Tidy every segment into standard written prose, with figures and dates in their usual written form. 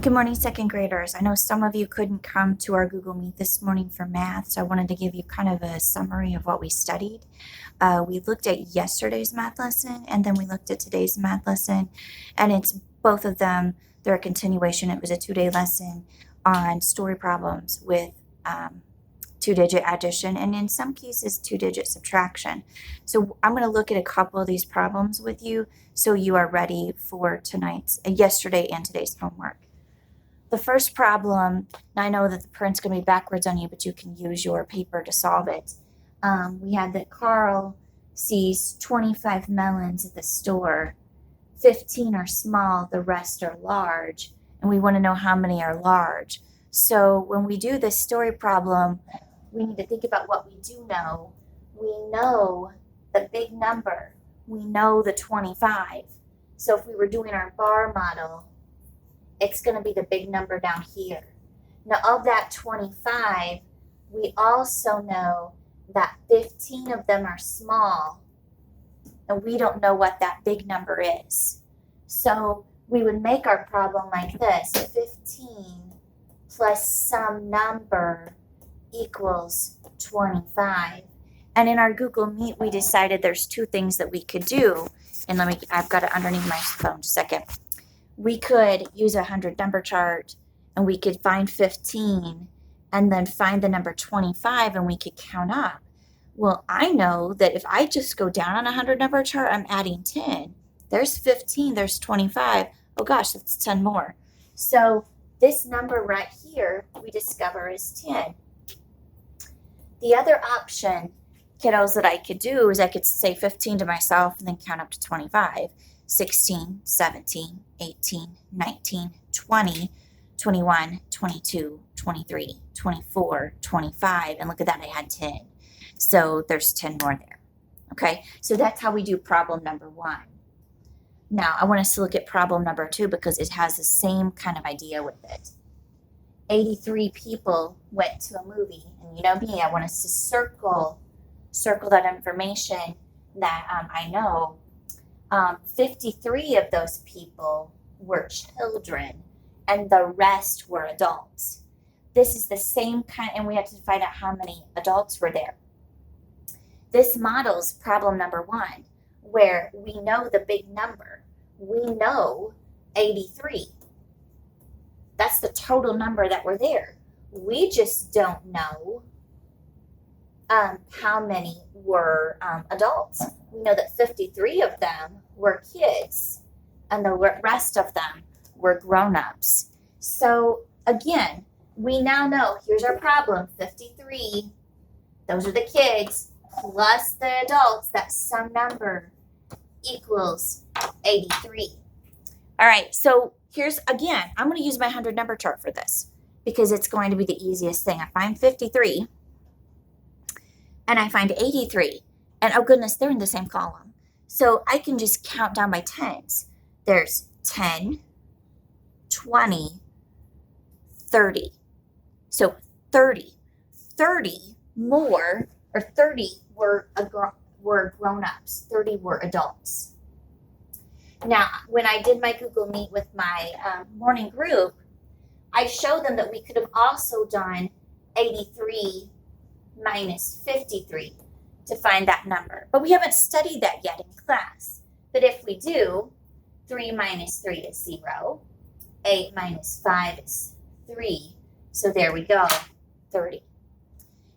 Good morning, second graders. I know some of you couldn't come to our Google Meet this morning for math, so I wanted to give you kind of a summary of what we studied. We looked at yesterday's math lesson, and then we looked at today's math lesson, and it's both of them. They're a continuation. It was a 2-day lesson on story problems with two-digit addition, and in some cases, two-digit subtraction. So I'm going to look at a couple of these problems with you so you are ready for yesterday and today's homework. The first problem, I know that the print's going to be backwards on you, but you can use your paper to solve it. We had that Carl sees 25 melons at the store. 15 are small, the rest are large, and we want to know how many are large. So when we do this story problem, we need to think about what we do know. We know the big number. We know the 25. So if we were doing our bar model, it's going to be the big number down here. Now, of that 25, we also know that 15 of them are small, and we don't know what that big number is. So we would make our problem like this: 15 plus some number equals 25. And in our Google Meet, we decided there's two things that we could do. And I've got it underneath my phone, just a second. We could use a 100 number chart, and we could find 15 and then find the number 25, and we could count up. Well, I know that if I just go down on a 100 number chart, I'm adding 10. There's 15, there's 25. Oh gosh, that's 10 more. So this number right here, we discover is 10. The other option, kiddos, that I could do is I could say 15 to myself and then count up to 25. 16, 17, 18, 19, 20, 21, 22, 23, 24, 25. And look at that, I had 10. So there's 10 more there. Okay, so that's how we do problem number 1. Now, I want us to look at problem number 2 because it has the same kind of idea with it. 83 people went to a movie. And you know me, I want us to circle that information that I know. 53 of those people were children, and the rest were adults. This is the same kind, and we have to find out how many adults were there. This models problem number 1, where we know the big number. We know 83. That's the total number that were there. We just don't know how many were adults. We know that 53 of them were kids, and the rest of them were grown-ups. So again, we now know, here's our problem: 53, those are the kids, plus the adults, that's some number, equals 83. All right, so here's, again, I'm going to use my 100 number chart for this because it's going to be the easiest thing. I find 53, and I find 83, and oh goodness, they're in the same column. So I can just count down by tens. There's 10, 20, 30. So 30 more, or 30 were grown-ups, 30 were adults. Now, when I did my Google Meet with my morning group, I showed them that we could have also done 83 minus 53 to find that number. But we haven't studied that yet in class. But if we do, 3 minus 3 is 0. 8 minus 5 is 3. So there we go, 30.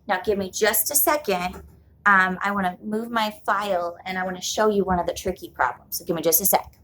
Now give me just a second. I want to move my file, and I want to show you one of the tricky problems. So give me just a sec.